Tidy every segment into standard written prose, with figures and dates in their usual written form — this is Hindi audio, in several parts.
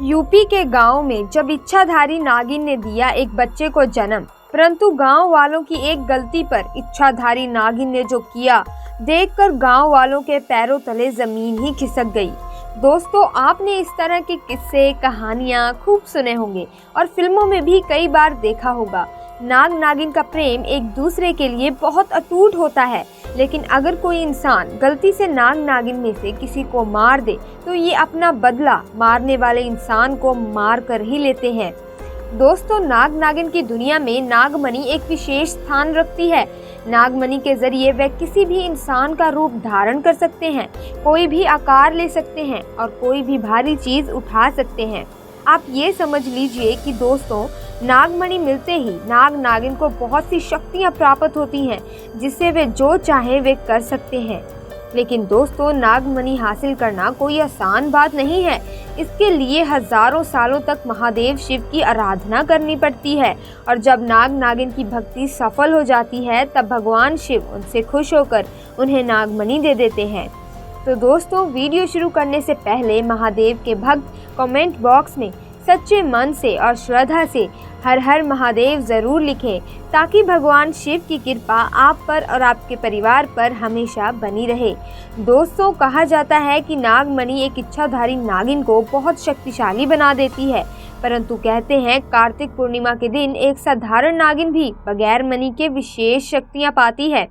यूपी के गांव में जब इच्छाधारी नागिन ने दिया एक बच्चे को जन्म, परंतु गांव वालों की एक गलती पर इच्छाधारी नागिन ने जो किया, देखकर गांव वालों के पैरों तले जमीन ही खिसक गई। दोस्तों, आपने इस तरह के किस्से कहानियां खूब सुने होंगे और फिल्मों में भी कई बार देखा होगा। नाग नागिन का प्रेम एक दूसरे के लिए बहुत अटूट होता है, लेकिन अगर कोई इंसान गलती से नाग नागिन में से किसी को मार दे तो ये अपना बदला मारने वाले इंसान को मार कर ही लेते हैं। दोस्तों, नाग नागिन की दुनिया में नागमणि एक विशेष स्थान रखती है। नागमणि के जरिए वे किसी भी इंसान का रूप धारण कर सकते हैं, कोई भी आकार ले सकते हैं और कोई भी भारी चीज उठा सकते हैं। आप ये समझ लीजिए कि दोस्तों, नागमणि मिलते ही नाग नागिन को बहुत सी शक्तियां प्राप्त होती हैं, जिससे वे जो चाहे वे कर सकते हैं। लेकिन दोस्तों, नागमणि हासिल करना कोई आसान बात नहीं है। इसके लिए हजारों सालों तक महादेव शिव की आराधना करनी पड़ती है और जब नाग नागिन की भक्ति सफल हो जाती है तब भगवान शिव उनसे खुश होकर उन्हें नागमणि दे देते हैं। तो दोस्तों, वीडियो शुरू करने से पहले महादेव के भक्त कमेंट बॉक्स में सच्चे मन से और श्रद्धा से हर हर महादेव जरूर लिखें, ताकि भगवान शिव की कृपा आप पर और आपके परिवार पर हमेशा बनी रहे। दोस्तों, कहा जाता है कि नागमणि एक इच्छाधारी नागिन को बहुत शक्तिशाली बना देती है, परंतु कहते हैं कार्तिक पूर्णिमा के दिन एक साधारण नागिन भी बगैर मणि के विशेष शक्तियां पाती है।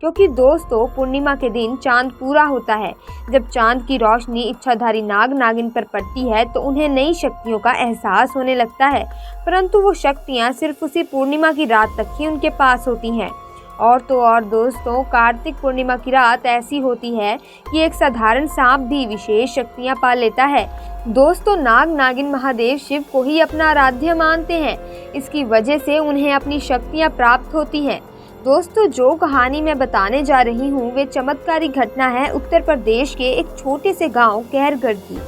क्योंकि दोस्तों, पूर्णिमा के दिन चांद पूरा होता है। जब चांद की रोशनी इच्छाधारी नाग नागिन पर पड़ती है तो उन्हें नई शक्तियों का एहसास होने लगता है, परंतु वो शक्तियां सिर्फ उसी पूर्णिमा की रात तक ही उनके पास होती हैं। और तो और दोस्तों, कार्तिक पूर्णिमा की रात ऐसी होती है कि एक साधारण सांप भी विशेष शक्तियां पा लेता है। दोस्तों, नाग नागिन महादेव शिव को ही अपना आराध्य मानते हैं, इसकी वजह से उन्हें अपनी शक्तियां प्राप्त होती हैं। दोस्तों, जो कहानी मैं बताने जा रही हूँ वे चमत्कारी घटना है उत्तर प्रदेश के एक छोटे से गांव केहरगढ़ की।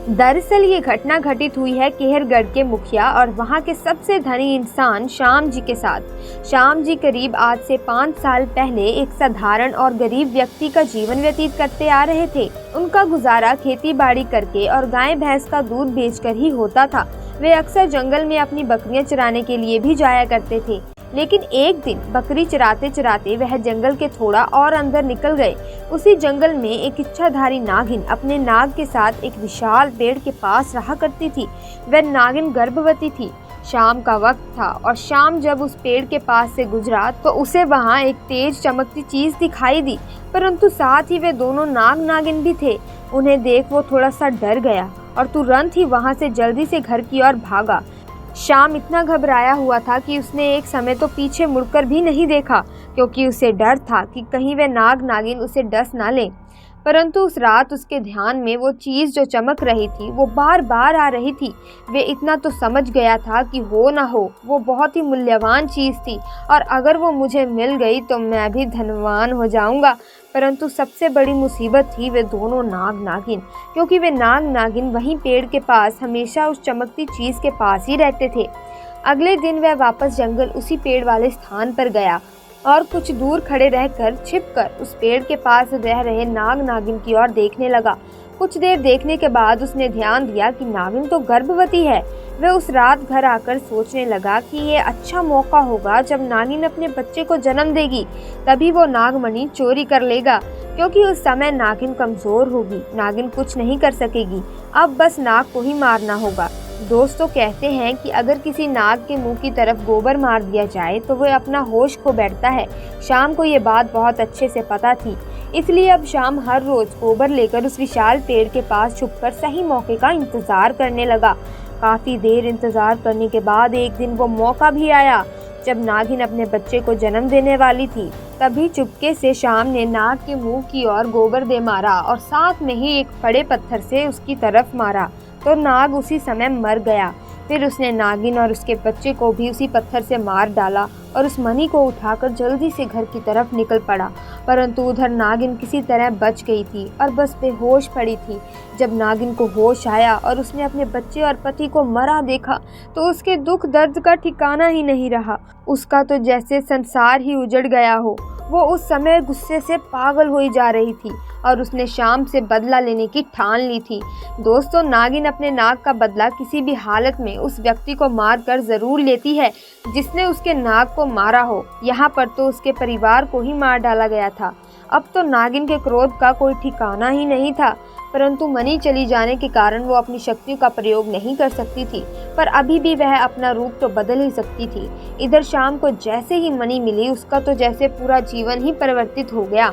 दरअसल ये घटना घटित हुई है केहरगढ़ के मुखिया और वहाँ के सबसे धनी इंसान श्याम जी के साथ। श्याम जी करीब आज से 5 साल पहले एक साधारण और गरीब व्यक्ति का जीवन व्यतीत करते आ रहे थे। उनका गुजारा खेती बाड़ी करके और गाय भैंस का दूध बेचकर ही होता था। वे अक्सर जंगल में अपनी बकरियां चराने के लिए भी जाया करते थे। लेकिन एक दिन बकरी चराते चराते वह जंगल के थोड़ा और अंदर निकल गए। उसी जंगल में एक इच्छाधारी नागिन अपने नाग के साथ एक विशाल पेड़ के पास रहा करती थी। वह नागिन गर्भवती थी। शाम का वक्त था और शाम जब उस पेड़ के पास से गुजरा तो उसे वहां एक तेज चमकती चीज दिखाई दी, परंतु साथ ही वे दोनों नाग नागिन भी थे। उन्हें देख वो थोड़ा सा डर गया और तुरंत ही वहां से जल्दी से घर की ओर भागा। शाम इतना घबराया हुआ था कि उसने एक समय तो पीछे मुड़कर भी नहीं देखा, क्योंकि उसे डर था कि कहीं वे नाग नागिन उसे डस ना ले। परंतु उस रात उसके ध्यान में वो चीज़ जो चमक रही थी वो बार बार आ रही थी। वे इतना तो समझ गया था कि हो ना हो वो बहुत ही मूल्यवान चीज़ थी और अगर वो मुझे मिल गई तो मैं भी धनवान हो जाऊंगा। परंतु सबसे बड़ी मुसीबत थी वे दोनों नाग नागिन, क्योंकि वे नाग नागिन वहीं पेड़ के पास हमेशा उस चमकती चीज़ के पास ही रहते थे। अगले दिन वह वापस जंगल उसी पेड़ वाले स्थान पर गया और कुछ दूर खड़े रहकर छिपकर उस पेड़ के पास रह रहे नाग नागिन की ओर देखने लगा। कुछ देर देखने के बाद उसने ध्यान दिया कि नागिन तो गर्भवती है। वह उस रात घर आकर सोचने लगा कि ये अच्छा मौका होगा, जब नागिन अपने बच्चे को जन्म देगी तभी वो नागमणि चोरी कर लेगा, क्योंकि उस समय नागिन कमजोर होगी, नागिन कुछ नहीं कर सकेगी। अब बस नाग को ही मारना होगा। दोस्तों, कहते हैं कि अगर किसी नाग के मुंह की तरफ गोबर मार दिया जाए तो वह अपना होश खो बैठता है। शाम को ये बात बहुत अच्छे से पता थी, इसलिए अब शाम हर रोज गोबर लेकर उस विशाल पेड़ के पास छुपकर सही मौके का इंतजार करने लगा। काफी देर इंतजार करने के बाद एक दिन वो मौका भी आया जब नागिन अपने बच्चे को जन्म देने वाली थी। तभी चुपके से शाम ने नाग के मुंह की ओर गोबर दे मारा और साथ में ही एक बड़े पत्थर से उसकी तरफ मारा तो नाग उसी समय मर गया। फिर उसने नागिन और उसके बच्चे को भी उसी पत्थर से मार डाला और उस मणि को उठाकर जल्दी से घर की तरफ निकल पड़ा। परंतु उधर नागिन किसी तरह बच गई थी और बस बेहोश पड़ी थी। जब नागिन को होश आया और उसने अपने बच्चे और पति को मरा देखा तो उसके दुख दर्द का ठिकाना ही नहीं रहा। उसका तो जैसे संसार ही उजड़ गया हो। वो उस समय गुस्से से पागल हुई जा रही थी और उसने शाम से बदला लेने की ठान ली थी। दोस्तों, नागिन अपने नाग का बदला किसी भी हालत में उस व्यक्ति को मारकर जरूर लेती है जिसने उसके नाग को मारा हो। यहाँ पर तो उसके परिवार को ही मार डाला गया था। अब तो नागिन के क्रोध का कोई ठिकाना ही नहीं था, परंतु मणि चली जाने के कारण वो अपनी शक्तियों का प्रयोग नहीं कर सकती थी, पर अभी भी वह अपना रूप तो बदल ही सकती थी। इधर शाम को जैसे ही मणि मिली, उसका तो जैसे पूरा जीवन ही परिवर्तित हो गया।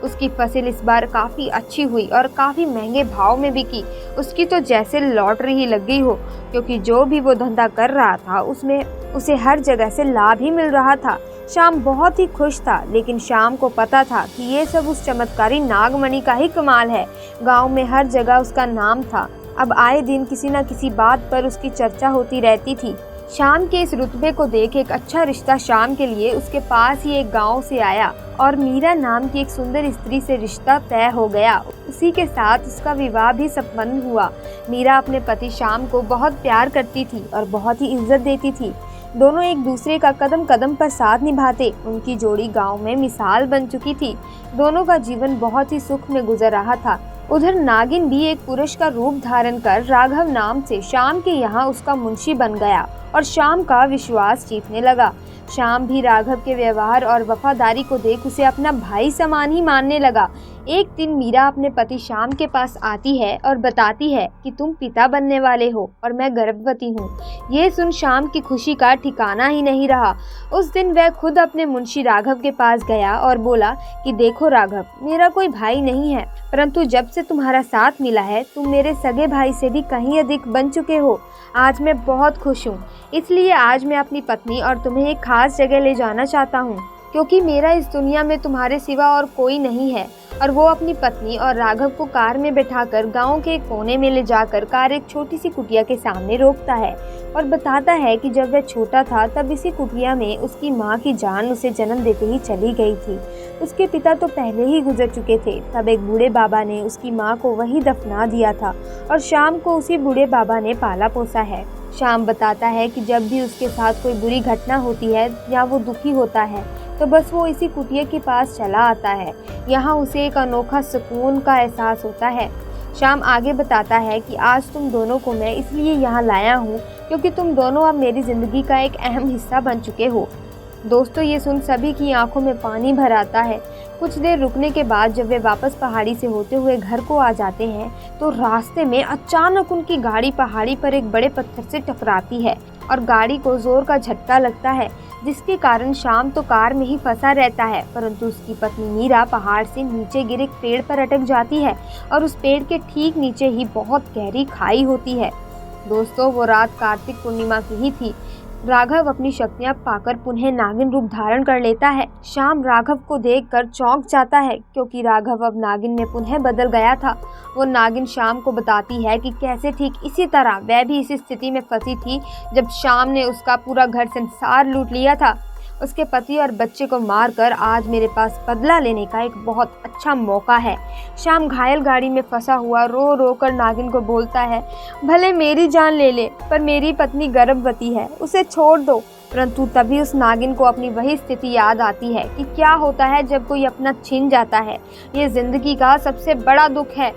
उसकी फसल इस बार काफ़ी अच्छी हुई और काफ़ी महंगे भाव में बिकी। उसकी तो जैसे लॉटरी ही लग गई हो, क्योंकि जो भी वो धंधा कर रहा था उसमें उसे हर जगह से लाभ ही मिल रहा था। शाम बहुत ही खुश था, लेकिन शाम को पता था कि ये सब उस चमत्कारी नागमणि का ही कमाल है। गांव में हर जगह उसका नाम था। अब आए दिन किसी न किसी बात पर उसकी चर्चा होती रहती थी। शाम के इस रुतबे को देख एक अच्छा रिश्ता शाम के लिए उसके पास ही एक गांव से आया और मीरा नाम की एक सुंदर स्त्री से रिश्ता तय हो गया। उसी के साथ उसका विवाह भी संपन्न हुआ। मीरा अपने पति शाम को बहुत प्यार करती थी और बहुत ही इज्जत देती थी। दोनों एक दूसरे का कदम कदम पर साथ निभाते। उनकी जोड़ी गांव में मिसाल बन चुकी थी। दोनों का जीवन बहुत ही सुख में गुजर रहा था। उधर नागिन भी एक पुरुष का रूप धारण कर राघव नाम से शाम के यहाँ उसका मुंशी बन गया और शाम का विश्वास जीतने लगा। शाम भी राघव के व्यवहार और वफादारी को देख उसे अपना भाई समान ही मानने लगा। एक दिन मीरा अपने पति शाम के पास आती है और बताती है कि तुम पिता बनने वाले हो और मैं गर्भवती हूँ। ये सुन शाम की खुशी का ठिकाना ही नहीं रहा। उस दिन वह खुद अपने मुंशी राघव के पास गया और बोला कि देखो राघव, मेरा कोई भाई नहीं है, परंतु जब से तुम्हारा साथ मिला है तुम मेरे सगे भाई से भी कहीं अधिक बन चुके हो। आज मैं बहुत खुश हूँ, इसलिए आज मैं अपनी पत्नी और तुम्हें एक खास जगह ले जाना चाहता हूँ, क्योंकि मेरा इस दुनिया में तुम्हारे सिवा और कोई नहीं है। और वो अपनी पत्नी और राघव को कार में बैठाकर गांव के एक कोने में ले जाकर कार एक छोटी सी कुटिया के सामने रोकता है और बताता है कि जब वह छोटा था तब इसी कुटिया में उसकी माँ की जान उसे जन्म देते ही चली गई थी। उसके पिता तो पहले ही गुजर चुके थे। तब एक बूढ़े बाबा ने उसकी माँ को वहीं दफना दिया था और शाम को उसी बूढ़े बाबा ने पाला पोसा है। शाम बताता है कि जब भी उसके साथ कोई बुरी घटना होती है या वो दुखी होता है तो बस वो इसी कुटिया के पास चला आता है। यहाँ उसे एक अनोखा सुकून का एहसास होता है। शाम आगे बताता है कि आज तुम दोनों को मैं इसलिए यहाँ लाया हूँ क्योंकि तुम दोनों अब मेरी ज़िंदगी का एक अहम हिस्सा बन चुके हो। दोस्तों, ये सुन सभी की आंखों में पानी भर आता है। कुछ देर रुकने के बाद जब वे वापस पहाड़ी से होते हुए घर को आ जाते हैं तो रास्ते में अचानक उनकी गाड़ी पहाड़ी पर एक बड़े पत्थर से टकराती है और गाड़ी को जोर का झटका लगता है, जिसके कारण शाम तो कार में ही फंसा रहता है, परंतु उसकी पत्नी मीरा पहाड़ से नीचे गिरे एक पेड़ पर अटक जाती है और उस पेड़ के ठीक नीचे ही बहुत गहरी खाई होती है। दोस्तों, वो रात कार्तिक पूर्णिमा की ही थी। राघव अपनी शक्तियां पाकर पुनः नागिन रूप धारण कर लेता है। शाम राघव को देखकर चौंक जाता है क्योंकि राघव अब नागिन में पुनः बदल गया था। वो नागिन शाम को बताती है कि कैसे ठीक इसी तरह वह भी इसी स्थिति में फंसी थी जब शाम ने उसका पूरा घर संसार लूट लिया था। उसके पति और बच्चे को मारकर आज मेरे पास बदला लेने का एक बहुत अच्छा मौका है। शाम घायल गाड़ी में फंसा हुआ रो रो कर नागिन को बोलता है, भले मेरी जान ले ले, पर मेरी पत्नी गर्भवती है, उसे छोड़ दो। परंतु तभी उस नागिन को अपनी वही स्थिति याद आती है कि क्या होता है जब कोई अपना छीन जाता है। ये जिंदगी का सबसे बड़ा दुख है।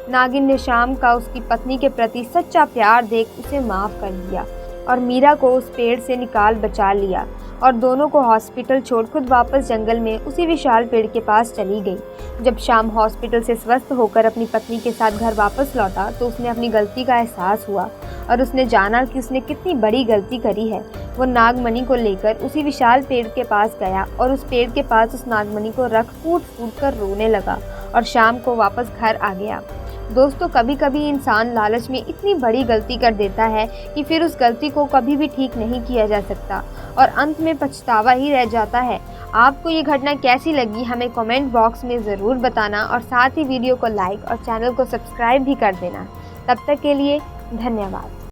नागिन ने शाम का उसकी पत्नी के प्रति सच्चा प्यार देख उसे माफ कर दिया और मीरा को उस पेड़ से निकाल बचा लिया और दोनों को हॉस्पिटल छोड़ खुद वापस जंगल में उसी विशाल पेड़ के पास चली गई। जब शाम हॉस्पिटल से स्वस्थ होकर अपनी पत्नी के साथ घर वापस लौटा तो उसने अपनी गलती का एहसास हुआ और उसने जाना कि उसने कितनी बड़ी गलती करी है। वो नागमणि को लेकर उसी विशाल पेड़ के पास गया और उस पेड़ के पास उस नागमणि को रख फूट फूट कर रोने लगा और शाम को वापस घर आ गया। दोस्तों, कभी कभी इंसान लालच में इतनी बड़ी गलती कर देता है कि फिर उस गलती को कभी भी ठीक नहीं किया जा सकता और अंत में पछतावा ही रह जाता है। आपको ये घटना कैसी लगी हमें कमेंट बॉक्स में ज़रूर बताना और साथ ही वीडियो को लाइक और चैनल को सब्सक्राइब भी कर देना। तब तक के लिए धन्यवाद।